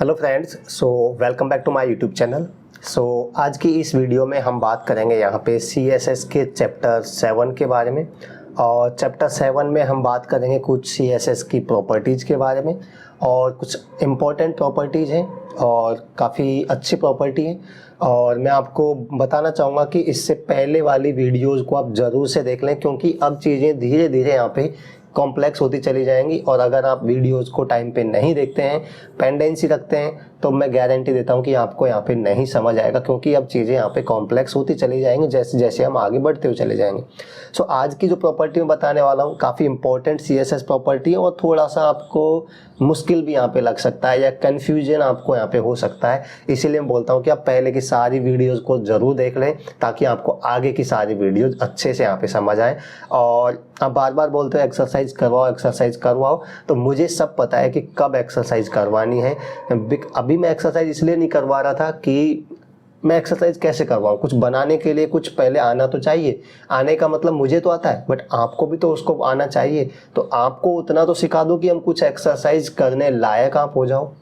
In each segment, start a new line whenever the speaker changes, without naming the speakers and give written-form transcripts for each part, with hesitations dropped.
Hello friends, welcome back to my YouTube channel. आज की इस वीडियो में हम बात करेंगे यहाँ पे CSS के चैप्टर 7 के बारे में। और चैप्टर 7 में हम बात करेंगे कुछ CSS की प्रॉपर्टीज़ के बारे में और कुछ इम्पोर्टेंट प्रॉपर्टीज़ हैं और काफ़ी अच्छी प्रॉपर्टी है। और मैं आपको बताना चाहूँगा कि इससे पहले वाली वीडियोज़ को आप ज़रूर से देख लें, क्योंकि अब चीज़ें धीरे धीरे यहाँ पे कॉम्प्लेक्स होती चली जाएंगी। और अगर आप वीडियोस को टाइम पे नहीं देखते हैं, पेंडेंसी रखते हैं, तो मैं गारंटी देता हूं कि आपको यहाँ पे नहीं समझ आएगा, क्योंकि अब चीज़ें यहाँ पे कॉम्प्लेक्स होती चली जाएंगी जैसे जैसे हम आगे बढ़ते हुए चले जाएंगे। आज की जो प्रॉपर्टी मैं बताने वाला हूँ काफ़ी इंपॉर्टेंट CSS प्रॉपर्टी है और थोड़ा सा आपको मुश्किल भी यहाँ पे लग सकता है या कन्फ्यूजन आपको यहाँ पे हो सकता है। इसीलिए मैं बोलता हूँ कि आप पहले की सारी वीडियोज़ को ज़रूर देख लें ताकि आपको आगे की सारी वीडियोज़ अच्छे से यहाँ पे समझ आए। और आप बार बार बोलते हो एक्सरसाइज करवाओ, तो मुझे सब पता है कि कब एक्सरसाइज करवानी है। अभी मैं एक्सरसाइज इसलिए नहीं करवा रहा था कि मैं एक्सरसाइज कैसे करवाऊँ, कुछ बनाने के लिए कुछ पहले आना तो चाहिए। आने का मतलब मुझे तो आता है, बट आपको भी तो उसको आना चाहिए। तो आपको उतना तो सिखा दो कि हम कुछ एक्सरसाइज करने लायक आप हो जाओ।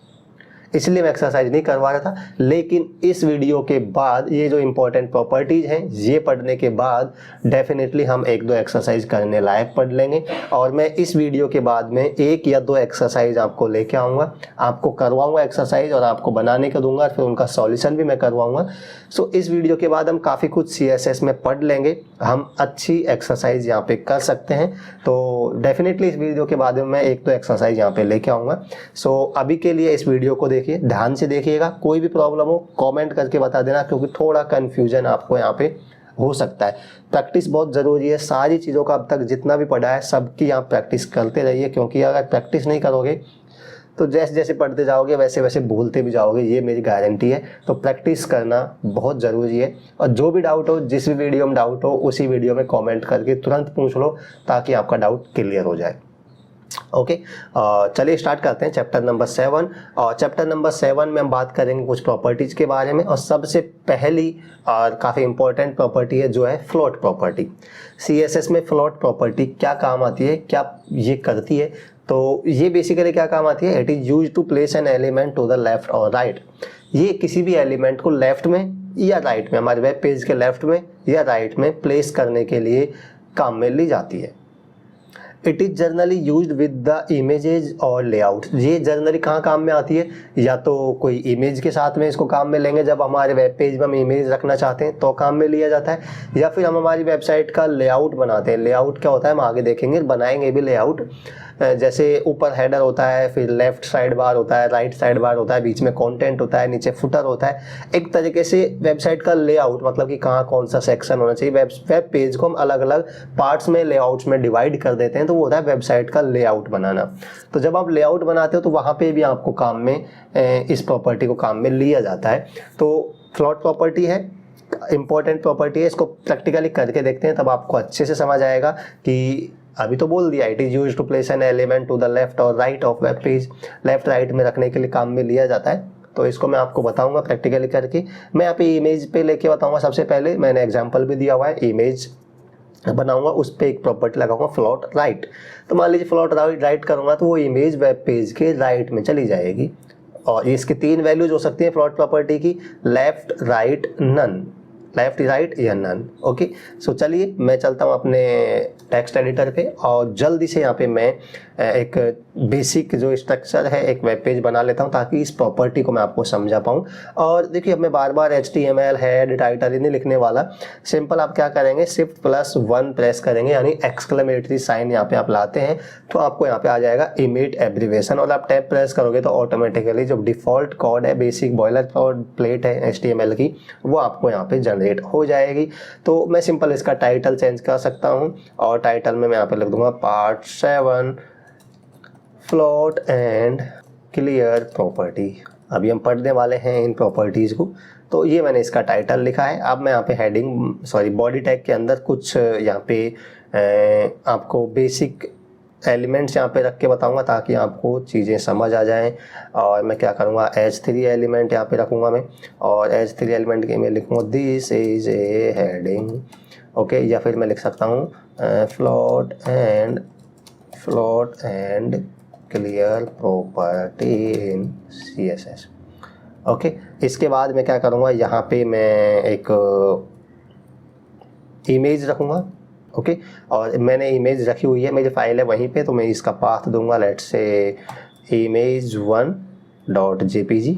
इसलिए मैं एक्सरसाइज नहीं करवा रहा था। लेकिन इस वीडियो के बाद ये जो इम्पोर्टेंट प्रॉपर्टीज़ हैं ये पढ़ने के बाद डेफिनेटली हम एक दो एक्सरसाइज करने लायक पढ़ लेंगे। और मैं इस वीडियो के बाद में एक या दो एक्सरसाइज आपको लेके आऊँगा, आपको करवाऊँगा एक्सरसाइज और आपको बनाने का दूंगा, फिर उनका सॉल्यूशन भी मैं करवाऊँगा। इस वीडियो के बाद हम काफ़ी कुछ CSS में पढ़ लेंगे, हम अच्छी एक्सरसाइज यहाँ पे कर सकते हैं। तो डेफिनेटली इस वीडियो के बाद में मैं एक दो एक्सरसाइज यहाँ पे लेके आऊँगा। अभी के लिए इस वीडियो को देखिए, ध्यान से देखिएगा। कोई भी प्रॉब्लम हो कमेंट करके बता देना, क्योंकि थोड़ा कन्फ्यूजन आपको यहाँ पे हो सकता है। प्रैक्टिस बहुत ज़रूरी है। सारी चीज़ों का अब तक जितना भी पढ़ा है सबकी आप प्रैक्टिस करते रहिए, क्योंकि अगर प्रैक्टिस नहीं करोगे तो जैसे जैसे पढ़ते जाओगे वैसे वैसे भूलते भी जाओगे, ये मेरी गारंटी है। तो प्रैक्टिस करना बहुत ज़रूरी है। और जो भी डाउट हो, जिस भी वीडियो में डाउट हो, उसी वीडियो में कमेंट करके तुरंत पूछ लो ताकि आपका डाउट क्लियर हो जाए। ओके, चलिए स्टार्ट करते हैं चैप्टर नंबर 7। और चैप्टर नंबर 7 में हम बात करेंगे कुछ प्रॉपर्टीज़ के बारे में। और सबसे पहली और काफ़ी इंपॉर्टेंट प्रॉपर्टी है जो है फ्लोट प्रॉपर्टी। CSS में फ्लोट प्रॉपर्टी क्या काम आती है, क्या ये करती है? तो ये बेसिकली क्या काम आती है, it is use to place an element to the left और राइट। ये किसी भी एलिमेंट को लेफ्ट में या राइट में, हमारे वेब पेज के लेफ्ट में या राइट में प्लेस करने के लिए काम में ली जाती है। It is generally use with the images और लेआउट। ये जनरली कहाँ काम में आती है, या तो कोई इमेज के साथ में इसको काम में लेंगे, जब हमारे वेब पेज में हम इमेज रखना चाहते हैं तो काम में लिया जाता है, या फिर हम हमारी वेबसाइट का लेआउट बनाते हैं। लेआउट क्या होता है हम आगे देखेंगे, बनाएंगे भी लेआउट। जैसे ऊपर हेडर होता है, फिर लेफ्ट साइड बार होता है, राइट साइड बार होता है, बीच में कंटेंट होता है, नीचे फुटर होता है। एक तरीके से वेबसाइट का लेआउट मतलब कि कहाँ कौन सा सेक्शन होना चाहिए। वेब पेज को हम अलग अलग पार्ट्स में, लेआउट्स में डिवाइड कर देते हैं, तो वो होता है वेबसाइट का लेआउट बनाना। तो जब आप लेआउट बनाते हो तो वहाँ पे भी आपको काम में इस प्रॉपर्टी को काम में लिया जाता है। तो फ्लोट प्रॉपर्टी है, इंपॉर्टेंट प्रॉपर्टी है। इसको प्रैक्टिकली करके देखते हैं, तब आपको अच्छे से समझ आएगा कि अभी तो बोल दिया it is use to place an element to the left और right of web page. Left right में रखने के लिए काम में लिया जाता है। तो इसको मैं आपको बताऊंगा प्रैक्टिकली करके। मैं यहाँ पे इमेज पे लेके बताऊंगा। सबसे पहले मैंने एग्जांपल भी दिया हुआ है, इमेज बनाऊंगा, उस पर एक प्रॉपर्टी लगाऊंगा फ्लोट राइट। तो मान लीजिए फ्लोट राइट करूंगा तो वो इमेज वेब पेज के राइट में चली जाएगी। और इसकी 3 वैल्यूज हो सकती है फ्लोट प्रॉपर्टी की, left, right, none. Left, right या नन। ओके, चलिए मैं चलता हूँ अपने टेक्स्ट एडिटर पे और जल्दी से यहाँ पे मैं एक बेसिक जो स्ट्रक्चर है एक वेब पेज बना लेता हूँ, ताकि इस प्रॉपर्टी को मैं आपको समझा पाऊँ। और देखिए अब मैं बार बार HTML हेड टाइटल नहीं लिखने वाला। सिंपल आप क्या करेंगे, Shift+1 प्रेस करेंगे, यानी एक्सक्लेमेटरी साइन यहाँ पे आप लाते हैं तो आपको यहाँ पे आ जाएगा इमेज एब्रीवेशन। और आप टैब प्रेस करोगे तो ऑटोमेटिकली जो डिफॉल्ट कोड है, बेसिक बॉयलर प्लेट है HTML की, वो आपको यहाँ पे जनरेट हो जाएगी। तो मैं सिंपल इसका टाइटल चेंज कर सकता हूँ और टाइटल में मैं यहाँ पे लिख दूंगा part 7 float and clear property. अभी हम पढ़ने वाले हैं इन प्रॉपर्टीज़ को। तो ये मैंने इसका टाइटल लिखा है। अब मैं यहाँ पे हेडिंग बॉडी टैग के अंदर कुछ यहाँ पे आपको बेसिक एलिमेंट्स यहाँ पे रख के बताऊंगा ताकि आपको चीज़ें समझ आ जाएं। और मैं क्या करूँगा, H3 एलिमेंट यहाँ पे रखूँगा मैं, और H3 एलिमेंट के मैं लिखूँगा this is a heading. Okay, या फिर मैं लिख सकता हूँ float and clear property in CSS। Okay, इसके बाद मैं क्या करूँगा, यहाँ पे मैं एक इमेज रखूँगा। ओके, और मैंने इमेज रखी हुई है, मेरी फाइल है वहीं पे, तो मैं इसका पाथ दूंगा लेट्स से image1.jpg।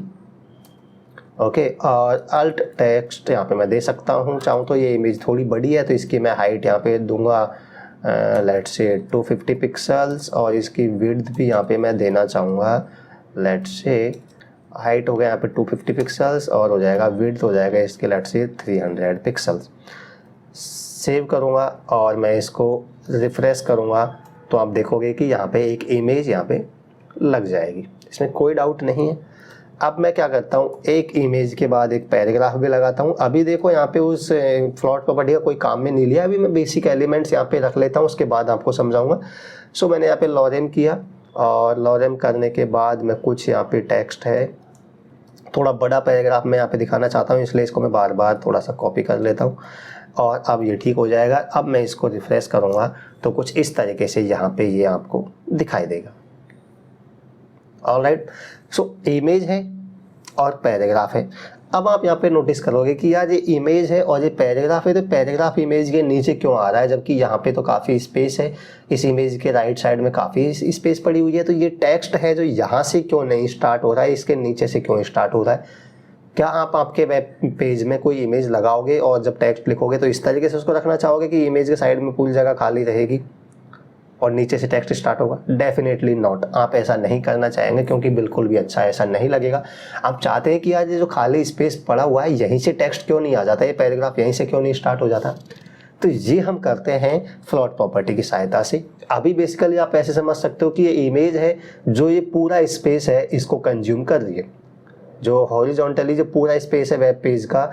ओके, और अल्ट टेक्स्ट यहाँ पे मैं दे सकता हूँ, चाहूँ तो ये इमेज थोड़ी बड़ी है तो इसकी मैं हाइट यहाँ पे दूंगा लेट्स से 250 पिक्सल्स, और इसकी विड्थ भी यहाँ पे मैं देना चाहूँगा लेट्स से, हाइट हो गया यहाँ पे 250 पिक्सल्स और हो जाएगा विड्थ हो जाएगा इसके लेट्स से 300 पिक्सल्स। सेव करूँगा और मैं इसको रिफ्रेश करूँगा तो आप देखोगे कि यहाँ पे एक इमेज यहाँ पे लग जाएगी, इसमें कोई डाउट नहीं है। अब मैं क्या करता हूँ, एक इमेज के बाद एक पैराग्राफ भी लगाता हूँ। अभी देखो यहाँ पे उस फ्लोट प्रॉपर्टी का कोई काम में नहीं लिया, अभी मैं बेसिक एलिमेंट्स यहाँ पे रख लेता हूँ, उसके बाद आपको समझाऊंगा। सो मैंने यहाँ पे लॉरेम किया और लॉरेम करने के बाद मैं कुछ यहाँ पे टेक्स्ट है, थोड़ा बड़ा पैराग्राफ मैं यहाँ पे दिखाना चाहता हूँ, इसलिए इसको मैं बार बार थोड़ा सा कॉपी कर लेता हूँ और अब ये ठीक हो जाएगा। अब मैं इसको रिफ्रेश करूँगा तो कुछ इस तरीके से यहाँ पे ये आपको दिखाई देगा। ऑलराइट, सो इमेज है और पैराग्राफ है। अब आप यहाँ पे नोटिस करोगे कि यार ये इमेज है और ये पैराग्राफ है, तो पैराग्राफ इमेज के नीचे क्यों आ रहा है, जबकि यहाँ पे तो काफ़ी स्पेस है, इस इमेज के राइट साइड में काफ़ी स्पेस पड़ी हुई है। तो ये टेक्स्ट है जो यहाँ से क्यों नहीं स्टार्ट हो रहा है, इसके नीचे से क्यों स्टार्ट हो रहा है। क्या आप आपके वेब पेज में कोई इमेज लगाओगे और जब टेक्स्ट लिखोगे तो इस तरीके से उसको रखना चाहोगे कि इमेज के साइड में पूरी जगह खाली रहेगी और नीचे से टेक्स्ट स्टार्ट होगा? डेफिनेटली नॉट, आप ऐसा नहीं करना चाहेंगे क्योंकि बिल्कुल भी अच्छा ऐसा नहीं लगेगा। आप चाहते हैं कि आज ये जो खाली स्पेस पड़ा हुआ है यहीं से टेक्स्ट क्यों नहीं आ जाता, ये पैराग्राफ यहीं से क्यों नहीं स्टार्ट हो जाता। तो ये हम करते हैं फ्लोट प्रॉपर्टी की सहायता से। अभी बेसिकली आप ऐसे समझ सकते हो कि ये इमेज है जो ये पूरा स्पेस है इसको कंज्यूम कर रही है, जो हॉरिजॉन्टली जो पूरा स्पेस है वेब पेज का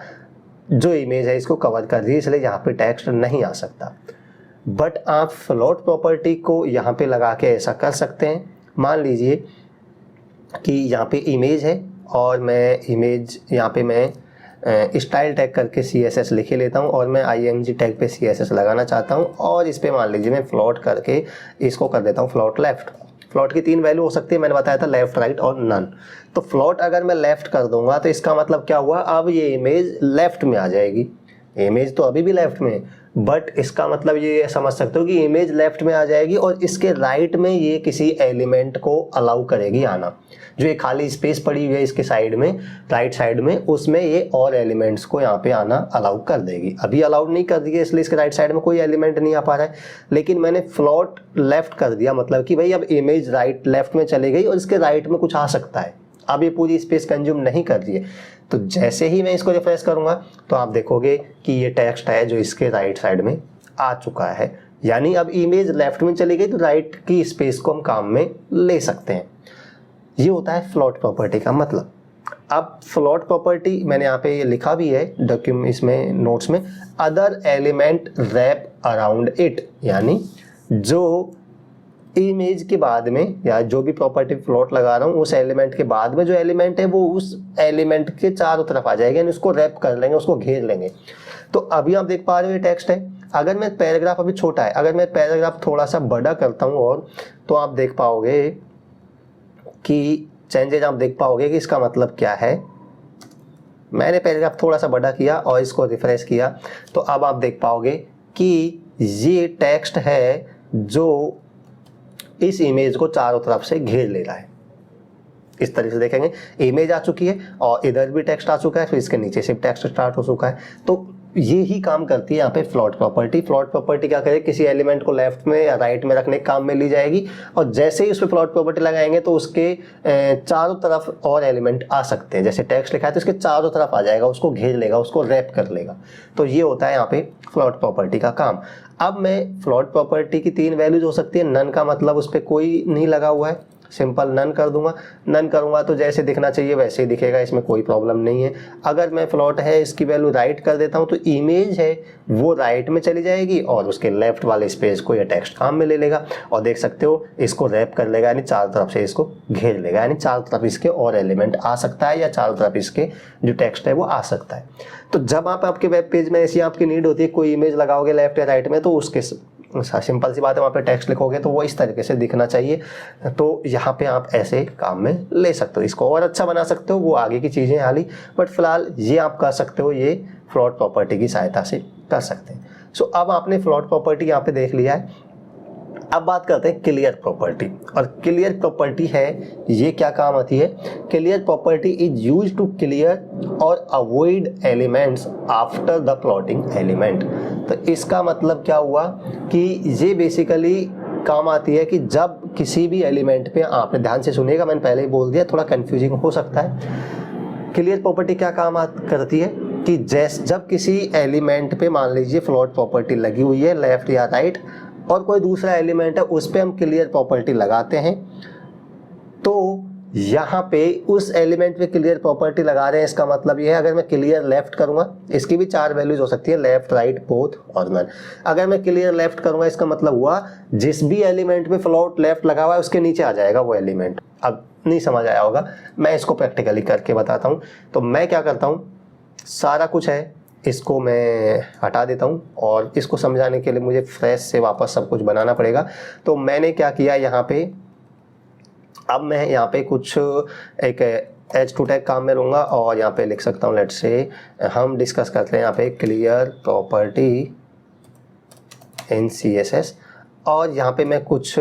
जो इमेज है इसको कवर कर रही है, इसलिए यहाँ पे टेक्स्ट नहीं आ सकता। बट आप फ्लोट प्रॉपर्टी को यहाँ पे लगा के ऐसा कर सकते हैं। मान लीजिए कि यहाँ पे इमेज है और मैं इमेज यहाँ पे मैं स्टाइल टैग करके CSS लिखे लेता हूँ और मैं img टैग पे CSS लगाना चाहता हूँ और इस पे मान लीजिए मैं फ्लोट करके इसको कर देता हूँ फ्लोट लेफ्ट। फ्लोट की 3 वैल्यू हो सकती है, मैंने बताया था लेफ्ट, राइट और नन। तो फ्लोट अगर मैं लेफ्ट कर दूंगा तो इसका मतलब क्या हुआ, अब ये इमेज लेफ्ट में आ जाएगी। इमेज तो अभी भी लेफ्ट में है, बट इसका मतलब ये समझ सकते हो कि इमेज लेफ्ट में आ जाएगी और इसके राइट में ये किसी एलिमेंट को अलाउ करेगी आना। जो ये खाली स्पेस पड़ी हुई है इसके साइड में, राइट साइड में, उसमें ये और एलिमेंट्स को यहाँ पे आना अलाउ कर देगी। अभी अलाउड नहीं कर दी है इसलिए इसके राइट साइड में कोई एलिमेंट नहीं आ पा रहा है, लेकिन मैंने फ्लोट लेफ्ट कर दिया, मतलब कि भाई अब इमेज राइट लेफ्ट में चली गई और इसके राइट में कुछ आ सकता है। अब ये पूरी स्पेस कंज्यूम नहीं कर रही है। तो जैसे ही मैं इसको रिफ्रेश करूंगा तो आप देखोगे कि ये टेक्स्ट है जो इसके राइट साइड में आ चुका है, यानी अब इमेज लेफ्ट में चली गई तो राइट की स्पेस को हम काम में ले सकते हैं। ये होता है फ्लोट प्रॉपर्टी का मतलब। अब फ्लोट प्रॉपर्टी मैंने यहाँ पे लिखा भी है डॉक्यूमेंट इसमें नोट्स में, other element wrap around it, यानी जो इमेज के बाद में या जो भी प्रॉपर्टी फ्लोट लगा रहा हूँ उस एलिमेंट के बाद में जो एलिमेंट है वो उस एलिमेंट के चारों तरफ आ जाएगा, यानी उसको रैप कर लेंगे, उसको घेर लेंगे। तो अभी आप देख पा रहे हो ये टेक्स्ट है। अगर मैं पैराग्राफ अभी छोटा है, अगर मैं पैराग्राफ थोड़ा सा बड़ा करता हूँ और तो आप देख पाओगे कि चेंजेस, आप देख पाओगे कि इसका मतलब क्या है। मैंने पैराग्राफ थोड़ा सा बड़ा किया और इसको रिफ्रेश किया तो अब आप देख पाओगे कि ये टेक्स्ट है जो इस इमेज को चारों तरफ से घेर ले रहा है। इस तरीके से देखेंगे इमेज आ चुकी है और इधर भी टेक्स्ट आ चुका है, फिर इसके नीचे से टेक्स्ट स्टार्ट हो चुका है। तो ये ही काम करती है यहाँ पे फ्लोट प्रॉपर्टी। फ्लोट प्रॉपर्टी क्या करेगी, किसी एलिमेंट को लेफ्ट में या राइट में रखने के काम में ली जाएगी और जैसे ही उस पर फ्लोट प्रॉपर्टी लगाएंगे तो उसके चारों तरफ और एलिमेंट आ सकते हैं। जैसे टेक्स्ट लिखा है तो इसके चारों तरफ आ जाएगा, उसको घेर लेगा, उसको रैप कर लेगा। तो ये होता है यहाँ पे फ्लोट प्रॉपर्टी का काम। अब मैं फ्लोट प्रॉपर्टी की 3 वैल्यूज हो सकती है। नन का मतलब उस पर कोई नहीं लगा हुआ है, सिंपल नन कर दूंगा। नन करूंगा तो जैसे दिखना चाहिए वैसे ही दिखेगा, इसमें कोई प्रॉब्लम नहीं है। अगर मैं फ्लोट है इसकी वैल्यू राइट कर देता हूं तो इमेज है वो राइट में चली जाएगी और उसके लेफ्ट वाले स्पेस को ये टेक्स्ट काम में ले लेगा और देख सकते हो इसको रैप कर लेगा, यानी चारों तरफ से इसको घेर लेगा, यानी चारों तरफ इसके और एलिमेंट आ सकता है या चारों तरफ इसके जो टेक्स्ट है वो आ सकता है। तो जब आप आपके वेब पेज में ऐसी आपकी नीड होती है कोई इमेज लगाओगे लेफ्ट या राइट में तो उसके सिंपल सी बात है, वहाँ पे टेक्स्ट लिखोगे तो वो इस तरीके से दिखना चाहिए। तो यहाँ पे आप ऐसे काम में ले सकते हो, इसको और अच्छा बना सकते हो, वो आगे की चीज़ें हाली, बट फिलहाल ये आप कर सकते हो, ये फ्लोट प्रॉपर्टी की सहायता से कर सकते हैं। सो अब आपने फ्लोट प्रॉपर्टी यहाँ पे देख लिया है। अब बात करते हैं क्लियर प्रॉपर्टी। और क्लियर प्रॉपर्टी है, ये क्या काम आती है? Clear property is used to clear और avoid elements after the plotting element. तो इसका मतलब क्या हुआ कि ये बेसिकली काम आती है कि जब किसी भी एलिमेंट पे, आपने ध्यान से सुनिएगा, मैंने पहले ही बोल दिया, थोड़ा कंफ्यूजिंग हो सकता है। क्लियर प्रॉपर्टी क्या काम करती है कि जब किसी एलिमेंट पे मान लीजिए फ्लोट प्रॉपर्टी लगी हुई है, लेफ्ट या राइट, और कोई दूसरा एलिमेंट है उस पे हम क्लियर प्रॉपर्टी लगाते हैं, तो यहाँ पे उस एलिमेंट पे क्लियर प्रॉपर्टी लगा रहे हैं, इसका मतलब ये है अगर मैं क्लियर लेफ्ट करूंगा, इसकी भी 4 वैल्यूज हो सकती है, लेफ्ट, राइट, बोथ और नन। अगर मैं क्लियर लेफ्ट करूंगा, इसका मतलब हुआ जिस भी एलिमेंट पे फ्लोट लेफ्ट लगा हुआ है उसके नीचे आ जाएगा वो एलिमेंट। अब नहीं समझ आया होगा, मैं इसको प्रैक्टिकली करके बताता हूँ। तो मैं क्या करता हूँ, सारा कुछ है इसको मैं हटा देता हूँ, और इसको समझाने के लिए मुझे फ्रेश से वापस सब कुछ बनाना पड़ेगा। तो मैंने क्या किया यहाँ पे, अब मैं यहाँ पे कुछ एक H2 टैग काम में लूँगा और यहाँ पे लिख सकता हूँ, लेट्स से हम डिस्कस करते हैं यहाँ पे क्लियर प्रॉपर्टी इन CSS, और यहाँ पे मैं कुछ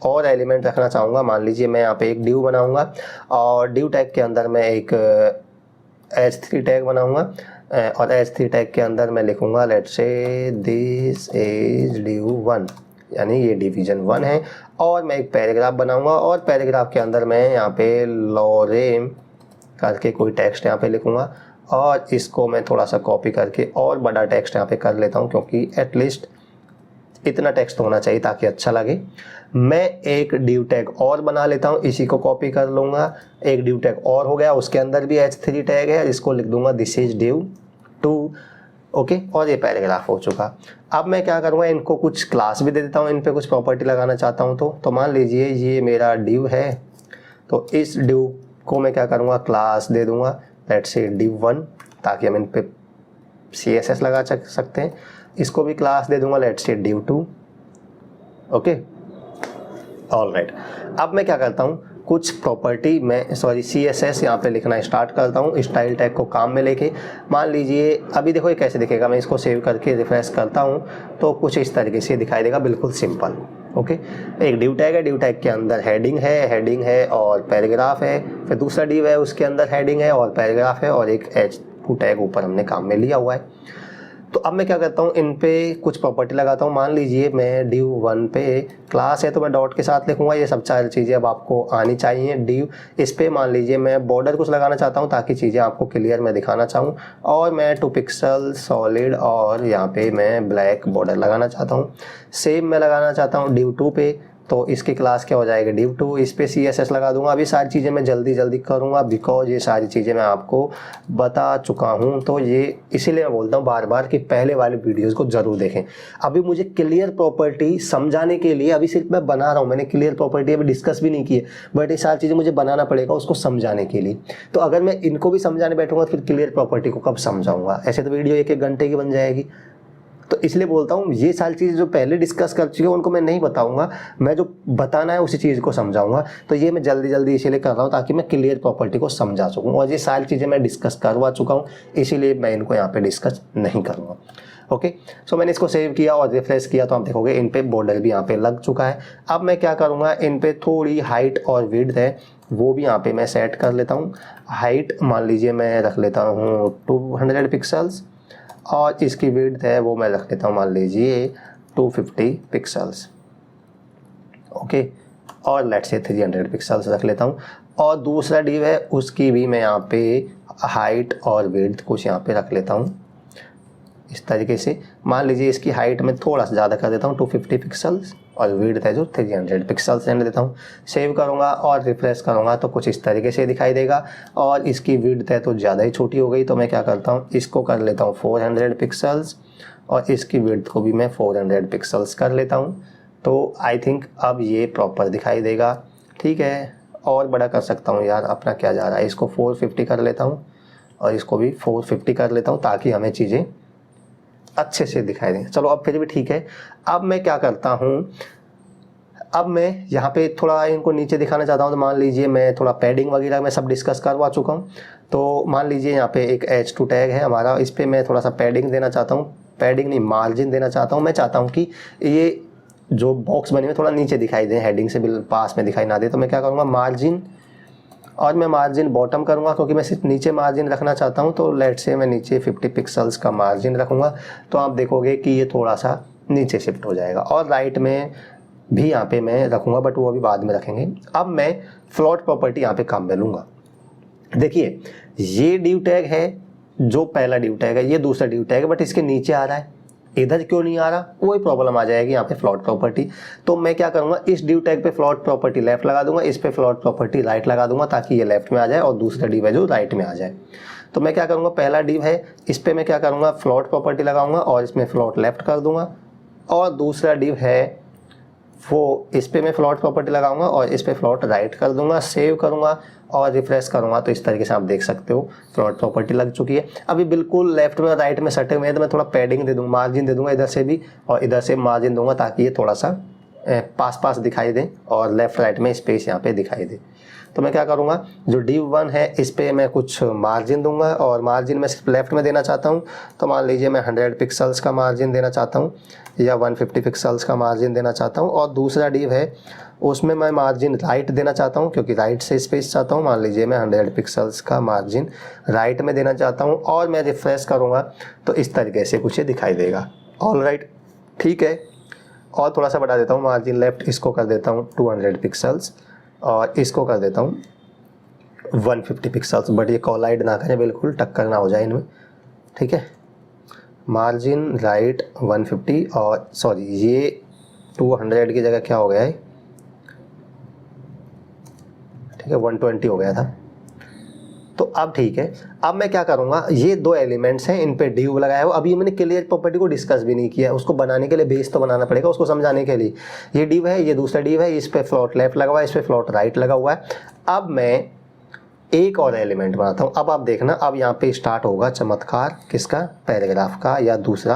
और एलिमेंट रखना चाहूँगा। मान लीजिए मैं यहाँ पे एक div बनाऊँगा और div टैग के अंदर मैं एक H3 टैग बनाऊंगा, और H3 टैग के अंदर मैं लिखूंगा let's say this is div1, यानी ये डिवीजन 1 है। और मैं एक पैराग्राफ बनाऊंगा और पैराग्राफ के अंदर मैं यहाँ पे लोरेम करके कोई टेक्स्ट यहाँ पे लिखूंगा, और इसको मैं थोड़ा सा कॉपी करके और बड़ा टेक्स्ट यहाँ पे कर लेता हूँ, क्योंकि एटलीस्ट इतना टेक्स्ट होना चाहिए ताकि अच्छा लगे। मैं एक div टैग और बना लेता हूँ, इसी को कॉपी कर लूँगा, एक div टैग और हो गया, उसके अंदर भी H3 टैग है, इसको लिख दूंगा दिस इज div2, ओके, और ये पैराग्राफ हो चुका। अब मैं क्या करूँगा, इनको कुछ क्लास भी दे देता हूँ, इन पे कुछ प्रॉपर्टी लगाना चाहता हूँ। तो मान लीजिए ये मेरा div है, तो इस div को मैं क्या करूँगा, क्लास दे दूँगा लेट्स से div1, ताकि हम इन पे CSS लगा सकते हैं। इसको भी क्लास दे दूंगा let's say div2, okay, alright. अब मैं क्या करता हूँ, कुछ प्रॉपर्टी मैं CSS यहाँ पे लिखना स्टार्ट करता हूँ, स्टाइल टैग को काम में लेके। मान लीजिए अभी देखो ये कैसे दिखेगा, मैं इसको सेव करके रिफ्रेश करता हूँ तो कुछ इस तरीके से दिखाई देगा, बिल्कुल सिंपल, ओके। एक div टैग है, div टैग के अंदर हेडिंग है और पैराग्राफ है, फिर दूसरा div है उसके अंदर हेडिंग है और पैराग्राफ है, और एक H2 टैग ऊपर हमने काम में लिया हुआ है। तो अब मैं क्या करता हूँ, इन पे कुछ प्रॉपर्टी लगाता हूँ। मान लीजिए मैं div1 पे क्लास है तो मैं डॉट के साथ लिखूंगा, ये सब 4 चीज़ें अब आपको आनी चाहिए। div इस पे मान लीजिए मैं बॉर्डर कुछ लगाना चाहता हूँ ताकि चीज़ें आपको क्लियर मैं दिखाना चाहूँ, और मैं 2 पिक्सल सॉलिड और यहाँ पे मैं ब्लैक बॉर्डर लगाना चाहता हूँ। सेम मैं लगाना चाहता हूँ div2 पे, तो इसकी क्लास क्या हो जाएगी div2, इस पे CSS लगा दूंगा। अभी सारी चीज़ें मैं जल्दी करूंगा बिकॉज ये सारी चीज़ें मैं आपको बता चुका हूं, तो ये इसीलिए मैं बोलता हूं बार बार कि पहले वाले वीडियोस को ज़रूर देखें। अभी मुझे क्लियर प्रॉपर्टी समझाने के लिए, अभी सिर्फ मैं बना रहा हूँ, मैंने क्लियर प्रॉपर्टी अभी डिस्कस भी नहीं की है, बट ये सारी चीज़ें मुझे बनाना पड़ेगा उसको समझाने के लिए। तो अगर मैं इनको भी समझाने बैठूंगा तो फिर क्लियर प्रॉपर्टी को कब समझाऊंगा, ऐसे तो वीडियो 1-1 घंटे की बन जाएगी। तो इसलिए बोलता हूँ ये सारी चीज़ें जो पहले डिस्कस कर चुके हैं उनको मैं नहीं बताऊंगा, मैं जो बताना है उसी चीज़ को समझाऊंगा। तो ये मैं जल्दी इसीलिए कर रहा हूँ ताकि मैं क्लियर प्रॉपर्टी को समझा सकूँ, और ये सारी चीज़ें मैं डिस्कस करवा चुका हूँ, इसीलिए मैं इनको यहाँ पे डिस्कस नहीं करूँगा, ओके। सो मैंने इसको सेव किया और रिफ्रेश किया तो आप देखोगे इन पे बॉर्डर भी यहाँ पे लग चुका है। अब मैं क्या करूँगा, इन पे थोड़ी हाइट और विड्थ है वो भी यहाँ पे मैं सेट कर लेता हूँ। हाइट मान लीजिए मैं रख लेता हूँ 200 पिक्सल्स, और इसकी विड्थ है वो मैं रख लेता हूँ मान लीजिए 250 पिक्सल्स, ओके, और लेट्स से 300 पिक्सल्स रख लेता हूँ। और दूसरा div है उसकी भी मैं यहाँ पे हाइट और विड्थ कुछ यहाँ पे रख लेता हूँ इस तरीके से। मान लीजिए इसकी हाइट में थोड़ा सा ज़्यादा कर देता हूँ 250 पिक्सल्स, और विड्थ है जो 300 पिक्सल्स रहने देता हूँ। सेव करूँगा और रिफ्रेश करूँगा तो कुछ इस तरीके से दिखाई देगा, और इसकी विड्थ है तो ज़्यादा ही छोटी हो गई, तो मैं क्या करता हूँ इसको कर लेता हूँ 400 पिक्सल्स, और इसकी विड्थ को भी मैं 400 पिक्सल्स कर लेता हूँ। तो आई थिंक अब ये प्रॉपर दिखाई देगा, ठीक है। और बड़ा कर सकता हूँ यार, अपना क्या जा रहा है, इसको 450 कर लेता हूँ और इसको भी 450 कर लेता हूँ ताकि हमें चीज़ें अच्छे से दिखाई देंगे। चलो अब फिर भी ठीक है। अब मैं क्या करता हूँ, अब मैं यहाँ पे थोड़ा इनको नीचे दिखाना चाहता हूँ। तो मान लीजिए मैं थोड़ा पैडिंग वगैरह मैं सब डिस्कस करवा चुका हूँ। तो मान लीजिए यहाँ पे एक H2 टैग है हमारा, इस पर मैं थोड़ा सा पैडिंग देना चाहता हूँ, पैडिंग नहीं मार्जिन देना चाहता हूँ। मैं चाहता हूँ कि ये जो बॉक्स बने हुए थोड़ा नीचे दिखाई दे, हेडिंग से बिल्कुल पास में दिखाई ना दे। तो मैं क्या करूँगा, मार्जिन, और मैं मार्जिन बॉटम करूँगा क्योंकि मैं सिर्फ नीचे मार्जिन रखना चाहता हूँ। तो लेट से मैं नीचे 50 पिक्सल्स का मार्जिन रखूँगा। तो आप देखोगे कि ये थोड़ा सा नीचे शिफ्ट हो जाएगा। और राइट में भी यहाँ पे मैं रखूँगा, बट वो अभी बाद में रखेंगे। अब मैं फ्लोट प्रॉपर्टी यहाँ पे काम में लूँगा। देखिए ये डिव टैग है, जो पहला डिव टैग है, ये दूसरा डिव टैग है, बट इसके नीचे आ रहा है, इधर क्यों नहीं आ रहा, वही प्रॉब्लम आ जाएगी यहाँ पे फ्लोट प्रॉपर्टी। तो मैं क्या करूँगा, इस डिव टैग पे फ्लोट प्रॉपर्टी लेफ्ट लगा दूंगा, इस पे फ्लोट प्रॉपर्टी राइट लगा दूंगा, ताकि ये लेफ्ट में आ जाए और दूसरा डिव है जो राइट में आ जाए। तो मैं क्या करूँगा, पहला डिव है, इस पे मैं क्या करूँगा, फ्लोट प्रॉपर्टी लगाऊंगा और इसमें फ्लोट लेफ्ट कर दूंगा। और दूसरा डिव है वो, इस पे मैं फ्लोट प्रॉपर्टी लगाऊंगा और इस पे फ्लोट राइट कर दूंगा। सेव करूंगा और रिफ्रेश करूंगा। तो इस तरीके से आप देख सकते हो फ्लोट प्रॉपर्टी लग चुकी है। अभी बिल्कुल लेफ्ट में राइट में सटे हुए हैं, तो मैं थोड़ा पैडिंग दे दूंगा, मार्जिन दे दूंगा इधर से भी और इधर से मार्जिन दूंगा, ताकि ये थोड़ा सा पास पास दिखाई दे और लेफ्ट राइट में स्पेस यहाँ पे दिखाई दे। तो मैं क्या करूँगा, जो डिव 1 है इस पे मैं कुछ मार्जिन दूंगा, और मार्जिन मैं सिर्फ लेफ्ट में देना चाहता हूँ। तो मान लीजिए मैं 100 पिक्सल्स का मार्जिन देना चाहता हूँ या 150 पिक्सल्स का मार्जिन देना चाहता हूँ। और दूसरा डिव है उसमें मैं मार्जिन राइट देना चाहता हूँ, क्योंकि राइट से स्पेस चाहता हूँ। मान लीजिए मैं 100 पिक्सल्स का मार्जिन राइट में देना चाहता हूँ और मैं रिफ्रेश करूँगा तो इस तरीके से कुछ ये दिखाई देगा। ऑल राइट, ठीक है। और थोड़ा सा बढ़ा देता हूँ मार्जिन लेफ्ट, इसको कर देता हूँ 200 पिक्सल्स और इसको कर देता हूँ 150 पिक्सल्स। बट ये कॉलाइड ना करें, बिल्कुल टक्कर ना हो जाए इनमें, ठीक है। मार्जिन राइट 150 और सॉरी ये 200 की जगह क्या हो गया है, ठीक है 120 हो गया था। तो अब ठीक है। अब मैं क्या करूँगा, ये दो एलिमेंट्स हैं, इन पे डिव लगाया हुआ। अभी मैंने क्लियर प्रॉपर्टी को डिस्कस भी नहीं किया, उसको बनाने के लिए बेस तो बनाना पड़ेगा, उसको समझाने के लिए। ये डिव है, ये दूसरा डिव है, इस पे फ्लोट लेफ्ट लगा हुआ है, इस पे फ्लोट राइट लगा हुआ है। अब मैं एक और एलिमेंट बनाता हूँ। अब आप देखना, अब यहाँ पे स्टार्ट होगा चमत्कार, किसका, पैराग्राफ का या दूसरा